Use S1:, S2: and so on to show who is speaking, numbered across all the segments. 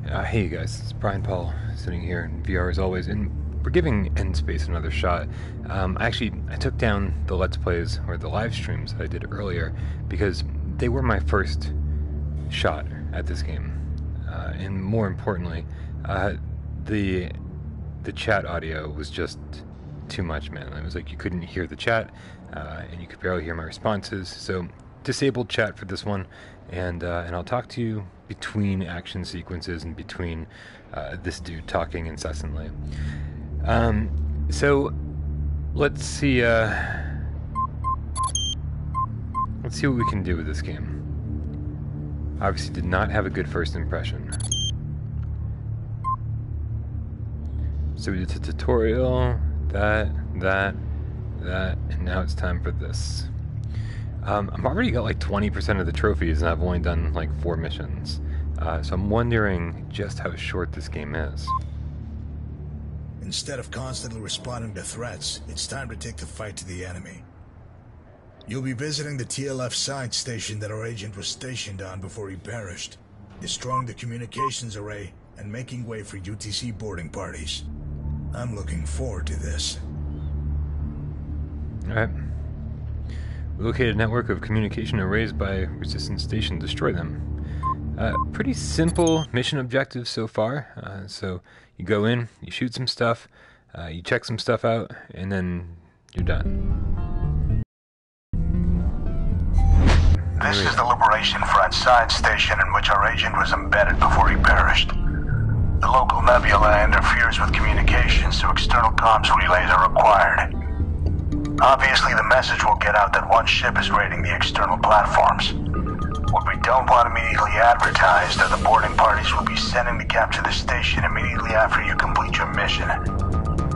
S1: Hey you guys, it's Brian Paul sitting here in VR as always, and we're giving Endspace another shot. I took down the Let's Plays, or the live streams that I did earlier, because they were my first shot at this game. And more importantly, the chat audio was just too much, man. It was like you couldn't hear the chat, and you could barely hear my responses, so disabled chat for this one, and I'll talk to you between action sequences and between this dude talking incessantly. So let's see what we can do with this game. Obviously did not have a good first impression. So we did the tutorial, that, and now it's time for this. I've already got like 20% of the trophies, and I've only done like 4 missions. So I'm wondering just how short this game is.
S2: Instead of constantly responding to threats, it's time to take the fight to the enemy. You'll be visiting the TLF science station that our agent was stationed on before he perished, destroying the communications array and making way for UTC boarding parties. I'm looking forward to this.
S1: Alright. We located a network of communication arrays by Resistance Station. Destroy them. Pretty simple mission objectives so far. So you go in, you shoot some stuff, you check some stuff out, and then you're done.
S2: This is the Liberation Front science station in which our agent was embedded before he perished. The local nebula interferes with communications, so external comms relays are required. Obviously, the message will get out that one ship is raiding the external platforms. What we don't want immediately advertised are the boarding parties will be sending to capture the station immediately after you complete your mission.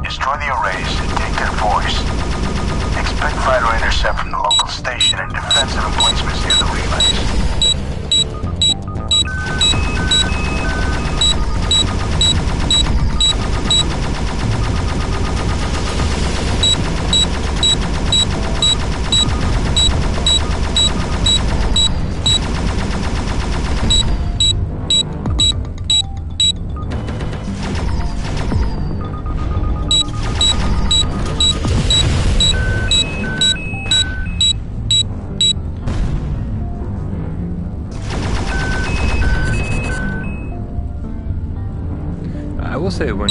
S2: Destroy the arrays and take their voice. Expect fighter intercept from the local station and defensive emplacements near the relays.
S1: I will say when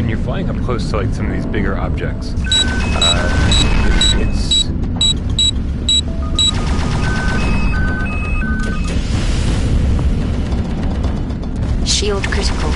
S1: you're flying up close to like some of these bigger objects, it's
S3: shield critical.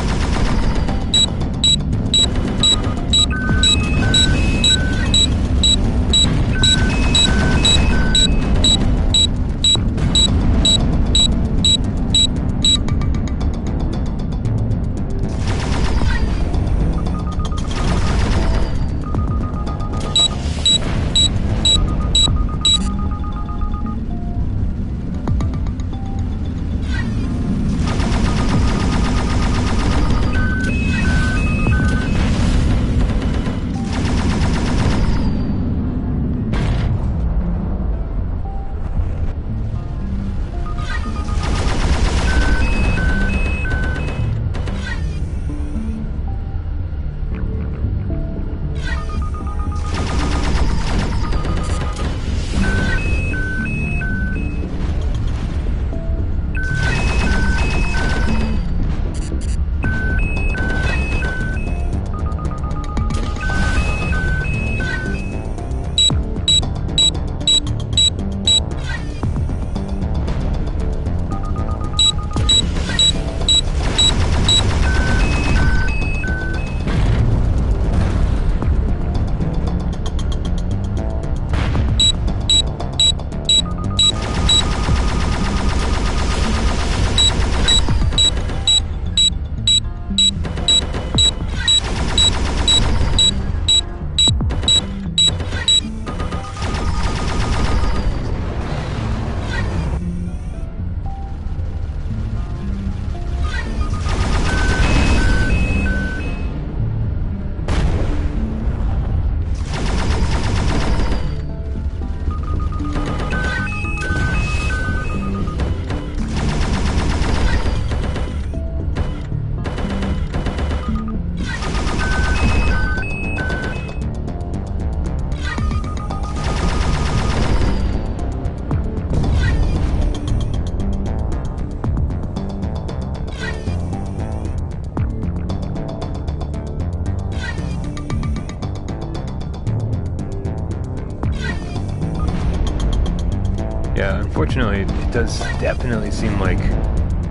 S1: Yeah, unfortunately, it does definitely seem like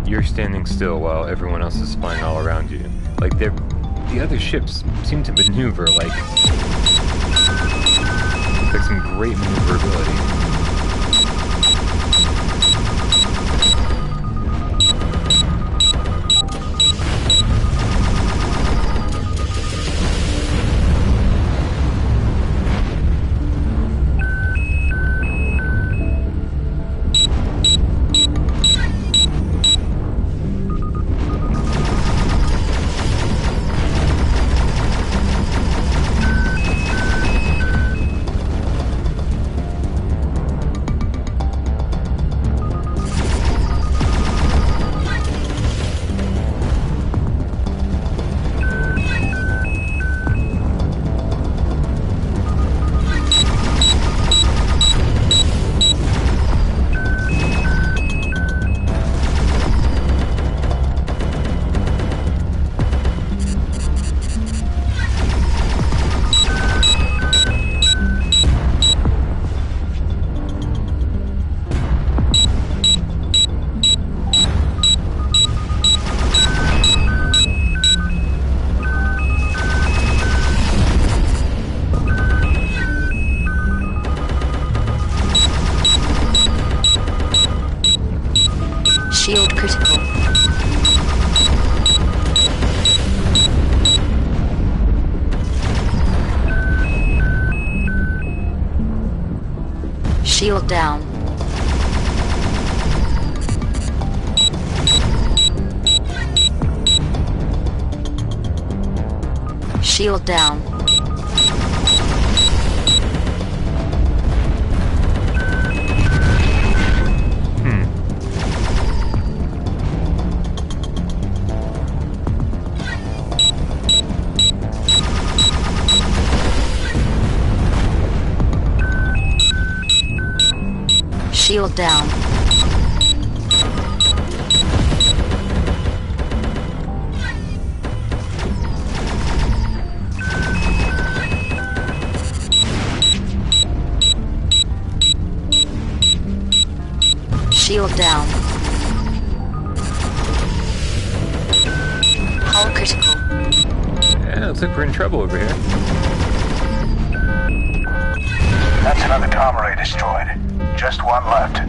S1: you're standing still while everyone else is flying all around you. Like, the other ships seem to maneuver like some great maneuverability.
S3: Shield critical. Shield down. Shield down. Shield down. Shield down. Hull critical.
S1: Yeah, looks like we're in trouble over here.
S2: That's another comm array destroyed. Just one left.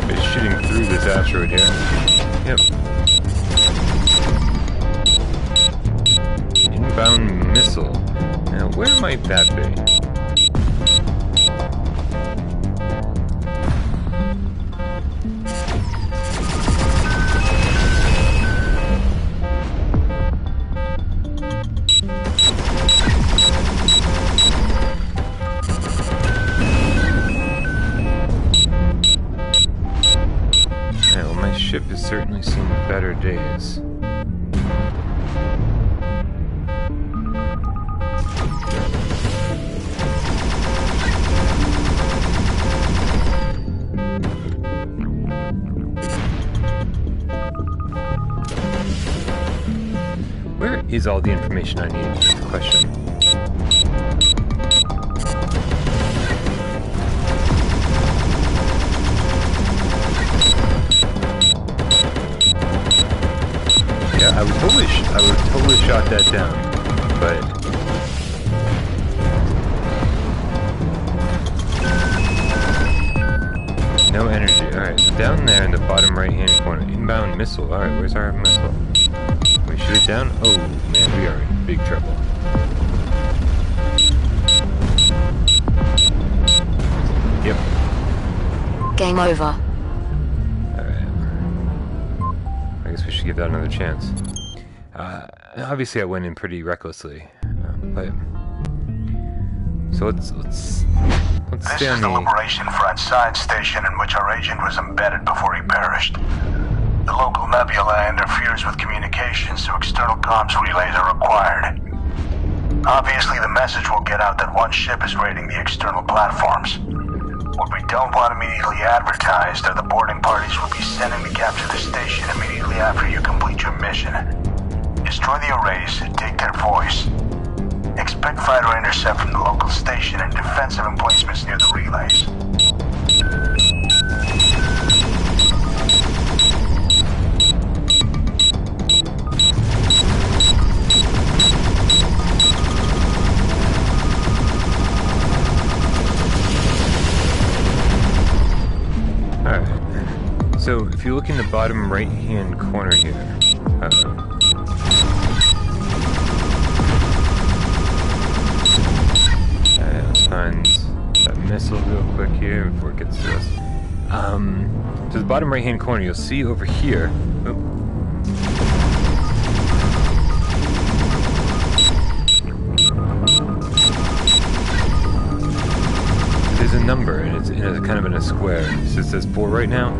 S1: It's shooting through this asteroid here. Yep. Inbound missile. Now, where might that be? Ship has certainly seen better days. Where is all the information I need? That's the question. Yeah, I would totally shot that down, but no energy. Alright, so down there in the bottom right hand corner, inbound missile. Alright, where's our missile? Can we shoot it down? Oh man, we are in big trouble. Yep.
S3: Game over.
S1: I guess we should give that another chance. Obviously, I went in pretty recklessly, but so let's stay on
S2: the Liberation Front science station in which our agent was embedded before he perished. The local nebula interferes with communications, so external comms relays are required. Obviously, the message will get out that one ship is raiding the external platforms. What we don't want immediately advertised are the boarding parties will be sending to capture the station after you complete your mission. Destroy the arrays, take their voice. Expect fighter intercept from the local station and defensive emplacements near the relays.
S1: Alright. So, if you look in the bottom right-hand corner here, let's find that missile real quick here before it gets to us. To the bottom right-hand corner, you'll see over here. There's a number, and it's kind of in a square. So it says 4 right now.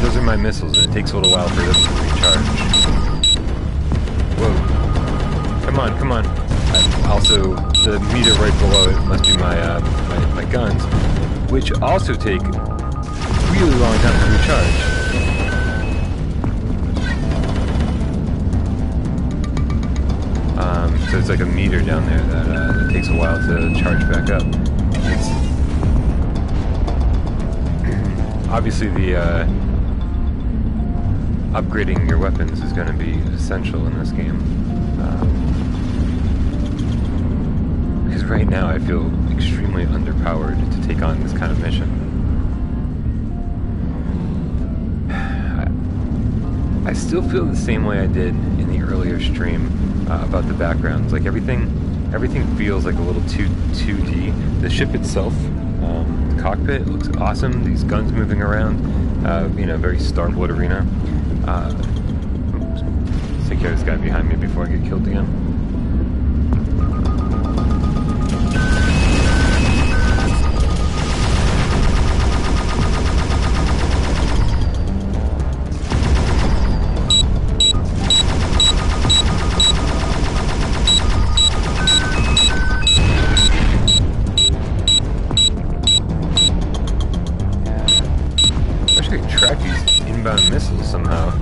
S1: Those are my missiles, and it takes a little while for them to recharge. Whoa! Come on! Also, the meter right below it must be my guns, which also take a really long time to recharge. So it's like a meter down there that takes a while to charge back up. Obviously, the upgrading your weapons is going to be essential in this game. Because right now I feel extremely underpowered to take on this kind of mission. I still feel the same way I did in the earlier stream about the backgrounds. Like everything feels like a little too 2D. The ship itself, the cockpit looks awesome. These guns moving around, very Star Wars arena. Let's take care of this guy behind me before I get killed again. Track these inbound missiles somehow.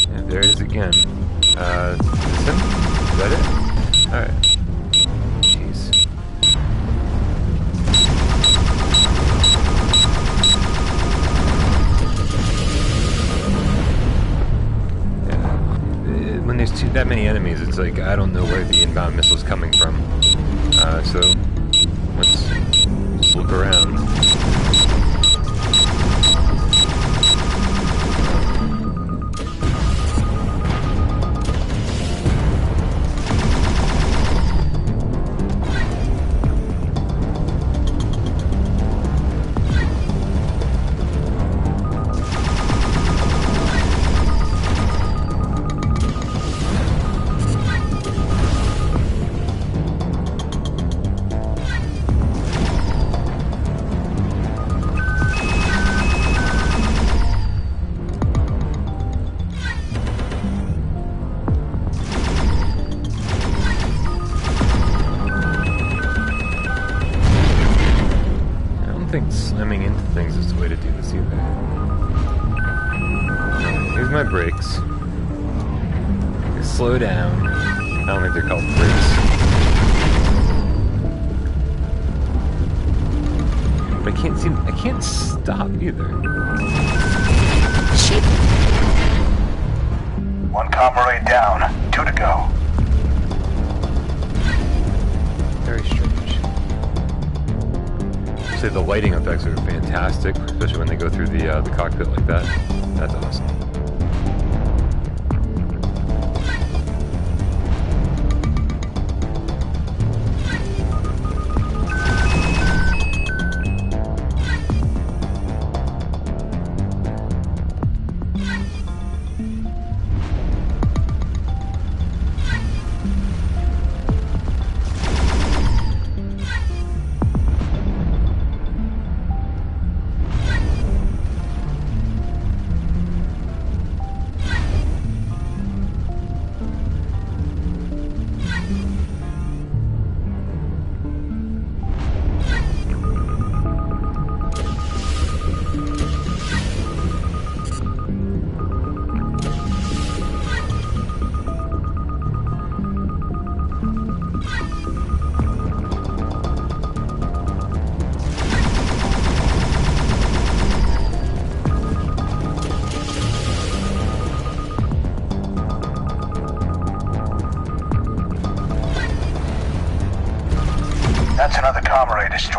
S1: Yeah, there it is again. This him? Is that it? Alright. Jeez. Yeah. When there's that many enemies, it's like I don't know where the inbound missile's coming from. So let's look around. I don't think slamming into things is the way to do this either. Here's my brakes. Slow down. I don't think they're called brakes. But I can't stop either.
S3: Shit.
S2: 1 comrade down, 2 to go.
S1: Very strange. Say the lighting effects are fantastic, especially when they go through the cockpit like that. That's awesome.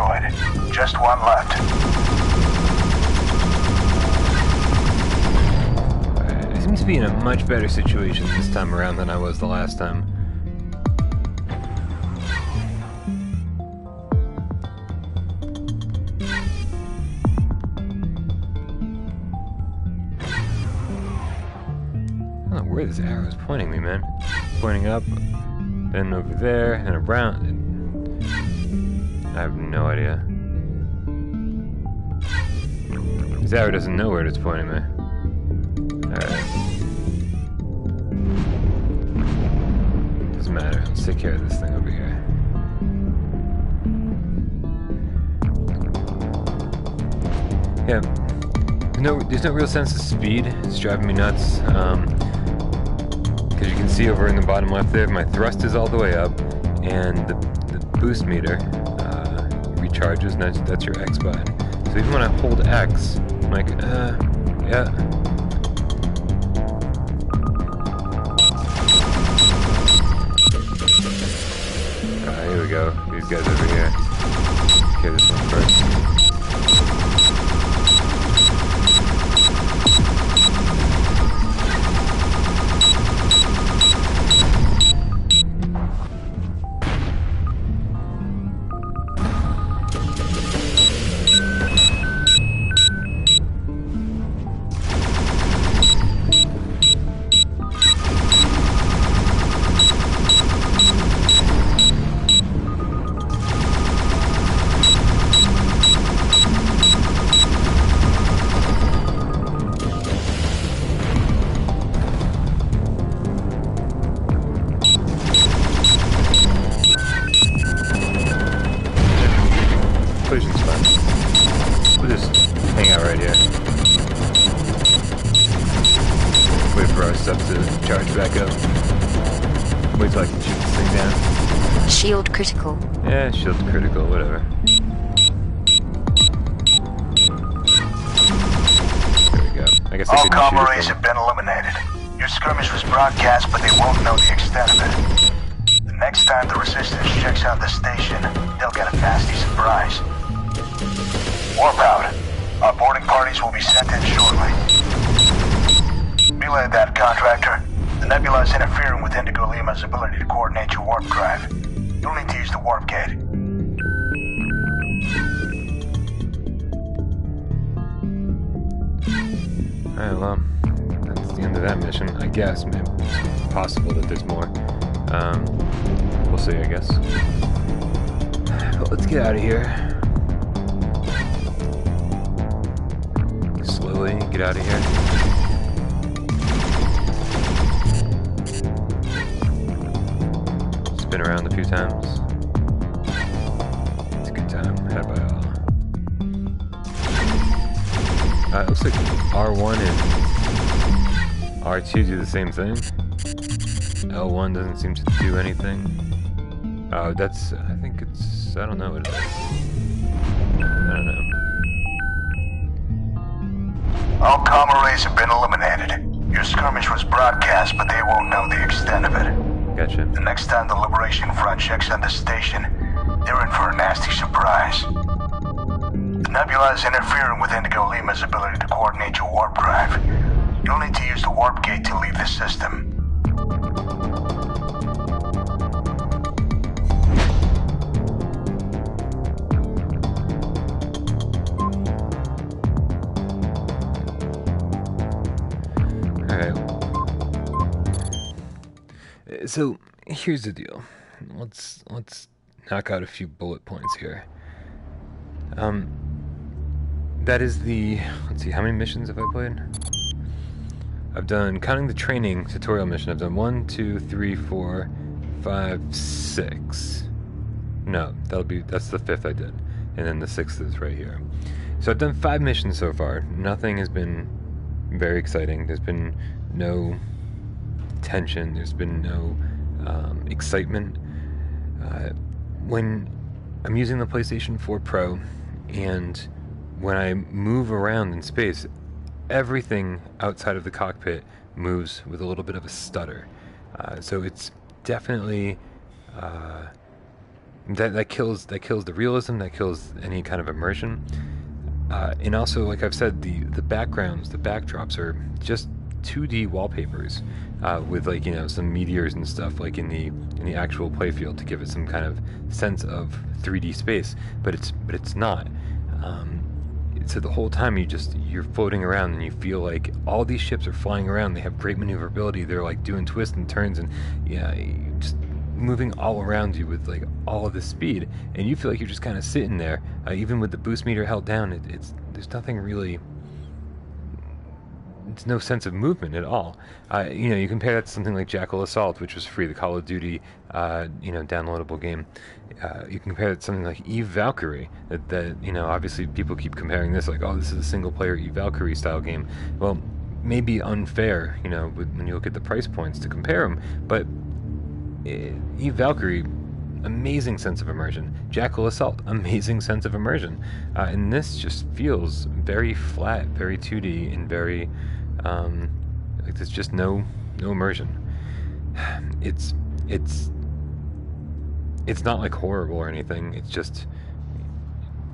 S2: destroyed. Just one left.
S1: I seem to be in a much better situation this time around than I was the last time. I don't know where this arrow is pointing me, man. Pointing up, then over there, and around. I have no idea. This arrow doesn't know where it's pointing me. Alright. Doesn't matter. Let's take care of this thing over here. Yeah. There's no real sense of speed. It's driving me nuts. Because you can see over in the bottom left there, my thrust is all the way up, and the boost meter recharges, and that's your X button. So even when I hold X, I'm like, yeah. Here we go. These guys over here. Okay, this one first. We'll just hang out right here. Wait for our stuff to charge back up. Wait till I can shoot this thing down.
S3: Shield critical.
S1: Yeah, shield's critical, whatever. There we go. I guess I
S2: all
S1: couldn't
S2: comm
S1: shoot
S2: arrays have been eliminated. Your skirmish was broadcast, but they won't know the extent of it. The next time the Resistance checks out the station, they'll get a nasty surprise. Warp out. Our boarding parties will be sent in shortly. Relay that, contractor. The nebula is interfering with Indigo Lima's ability to coordinate your warp drive. You'll need to use the warp gate.
S1: Alright, well, that's the end of that mission, I guess. Maybe it's possible that there's more. We'll see, I guess. But let's get out of here. Slowly get out of here. Spin around a few times. It's a good time, had by all. It looks like R1 and R2 do the same thing. L1 doesn't seem to do anything. Oh, that's, I think it's, I don't know what it is. I don't know.
S2: All comm arrays have been eliminated. Your skirmish was broadcast, but they won't know the extent of it.
S1: Gotcha.
S2: The next time the Liberation Front checks on the station, they're in for a nasty surprise. The nebula is interfering with Indigo Lima's ability to coordinate your warp drive. You'll need to use the warp gate to leave the system.
S1: Alright. So, here's the deal. Let's knock out a few bullet points here. That is the, let's see, how many missions have I played? I've done, counting the training tutorial mission, I've done 1, 2, 3, 4, 5, 6. No, that's the 5th I did. And then the 6th is right here. So I've done 5 missions so far. Nothing has been very exciting. There's been no tension. There's been no excitement. When I'm using the PlayStation 4 Pro, and when I move around in space, everything outside of the cockpit moves with a little bit of a stutter. So it's definitely that kills the realism, that kills any kind of immersion. And also, like I've said, the backgrounds, the backdrops are just 2D wallpapers with, like, you know, some meteors and stuff like in the actual playfield to give it some kind of sense of 3D space, but it's not. So the whole time you're floating around and you feel like all these ships are flying around. They have great maneuverability. They're like doing twists and turns and just moving all around you with like all of this speed, and you feel like you're just kind of sitting there, even with the boost meter held down. There's nothing really. It's no sense of movement at all. You know, you compare that to something like Jackal Assault, which was free, the Call of Duty, downloadable game. You compare it to something like Eve Valkyrie. That you know, obviously people keep comparing this, like, oh, this is a single-player Eve Valkyrie style game. Well, maybe unfair, you know, when you look at the price points to compare them, but Eve Valkyrie, amazing sense of immersion. Jackal Assault, amazing sense of immersion. And this just feels very flat, very 2D, and very like there's just no immersion. It's not like horrible or anything. It just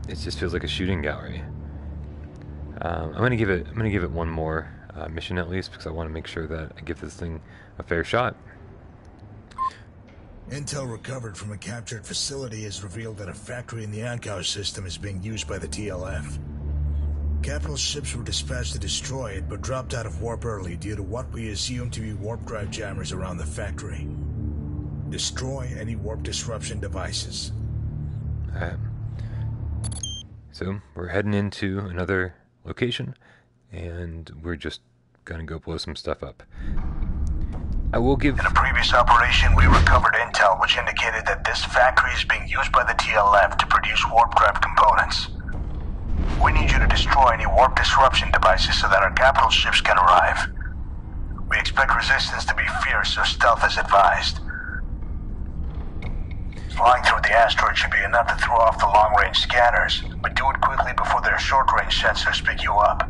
S1: feels like a shooting gallery. I'm gonna give it one more mission at least, because I want to make sure that I give this thing a fair shot.
S2: Intel recovered from a captured facility has revealed that a factory in the Ankau system is being used by the TLF. Capital ships were dispatched to destroy it, but dropped out of warp early due to what we assume to be warp drive jammers around the factory. Destroy any warp disruption devices.
S1: Alright. So, we're heading into another location, and we're just gonna go blow some stuff up. I will give...
S2: In a previous operation, we recovered intel which indicated that this factory is being used by the TLF to produce warp drive components. We need you to destroy any warp disruption devices so that our capital ships can arrive. We expect resistance to be fierce, so stealth is advised. Flying through the asteroid should be enough to throw off the long-range scanners, but do it quickly before their short-range sensors pick you up.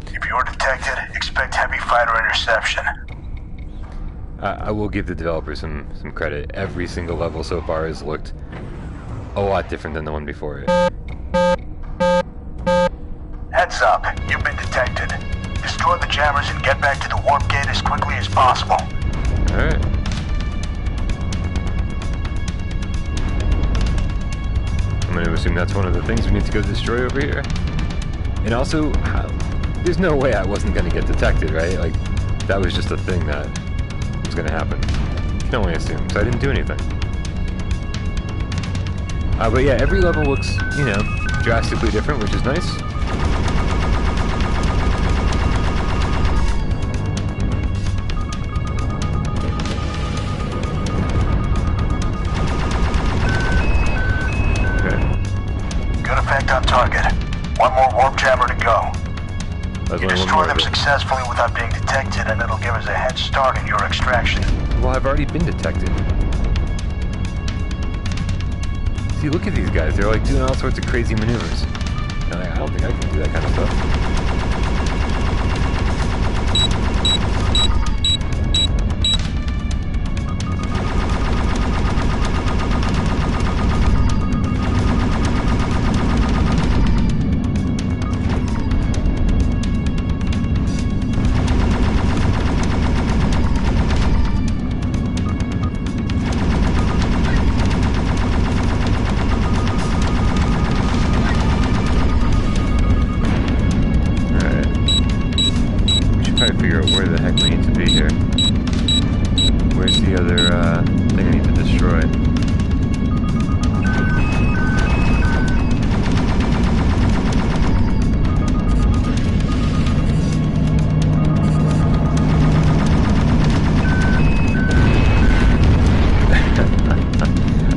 S2: If you're detected, expect heavy fighter interception.
S1: I will give the developers some credit. Every single level so far has looked a lot different than the one before it.
S2: Heads up, you've been detected. Destroy the jammers and get back to the warp gate as quickly as possible.
S1: Alright. I'm going to assume that's one of the things we need to go destroy over here. And also, there's no way I wasn't going to get detected, right? Like, that was just a thing that was going to happen. You can only assume, so I didn't do anything. But yeah, every level looks, you know, drastically different, which is nice.
S2: Good effect on target. One more warp jammer to go. You destroy them successfully without being detected, and it'll give us a head start in your extraction.
S1: Well, I've already been detected. See, look at these guys. They're like doing all sorts of crazy maneuvers. And I don't think I can do that kind of stuff. Where the heck we need to be here. Where's the other thing I need to destroy?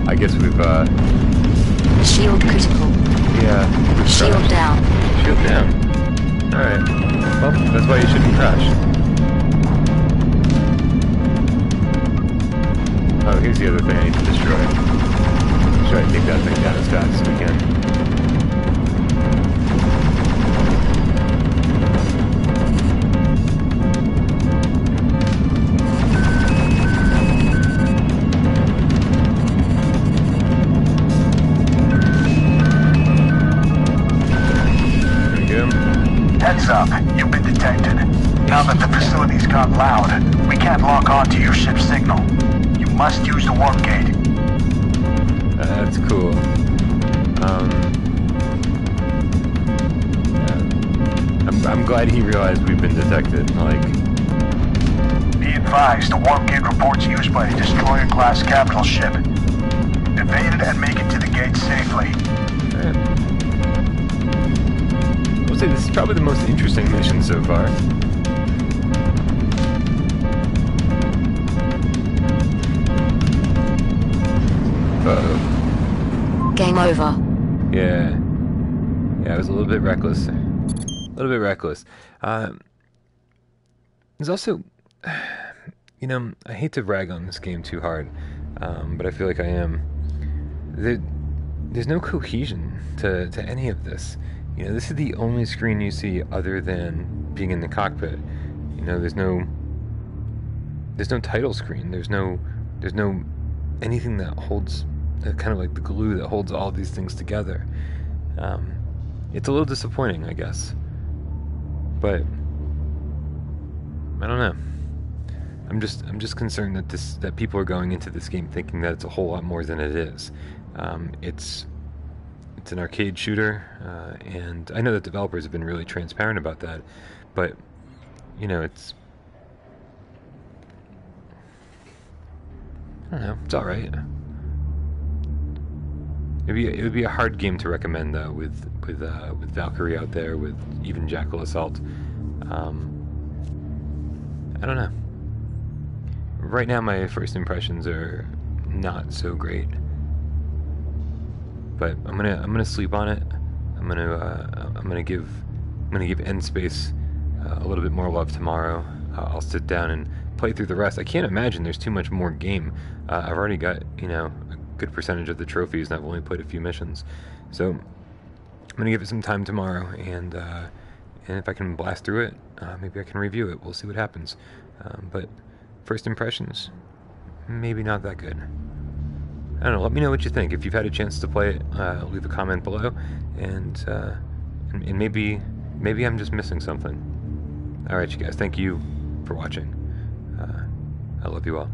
S1: I guess we've
S3: Shield critical.
S1: Yeah.
S3: Shield down.
S1: Shield down. Alright. Well, that's why you shouldn't crash. Oh, here's the other thing I need to destroy. Try to take that thing down as fast as we can.
S2: Heads up, you've been detected. Now that the facility's gone loud, we can't lock on to your ship's signal. You must use the warp gate.
S1: That's cool. I'm glad he realized we've been detected. Like,
S2: Be advised, the warp gate reports used by a destroyer-class capital ship. Evade it and make it to the gate safely.
S1: I'll say this is probably the most interesting mission so far. Uh-oh.
S3: Game over.
S1: Yeah. Yeah, I was a little bit reckless. A little bit reckless. There's also, you know, I hate to rag on this game too hard, but I feel like I am. There's no cohesion to any of this. You know, this is the only screen you see other than being in the cockpit. You know, there's no title screen. There's no anything that holds, kind of like the glue that holds all these things together. It's a little disappointing, I guess. But I don't know. I'm just concerned that people are going into this game thinking that it's a whole lot more than it is. It's an arcade shooter, and I know that developers have been really transparent about that, but you know, it's, I don't know, it's all right. It would be a hard game to recommend though, with Valkyrie out there, with even Jackal Assault. I don't know. Right now, my first impressions are not so great, but I'm gonna sleep on it. I'm gonna give End Space a little bit more love tomorrow. I'll sit down and play through the rest. I can't imagine there's too much more game. I've already got, you know, a good percentage of the trophies, and I've only played a few missions, so I'm gonna give it some time tomorrow, and if I can blast through it, maybe I can review it. We'll see what happens. But first impressions, maybe not that good. I don't know. Let me know what you think. If you've had a chance to play it, leave a comment below, and maybe I'm just missing something. All right, you guys. Thank you for watching. I love you all.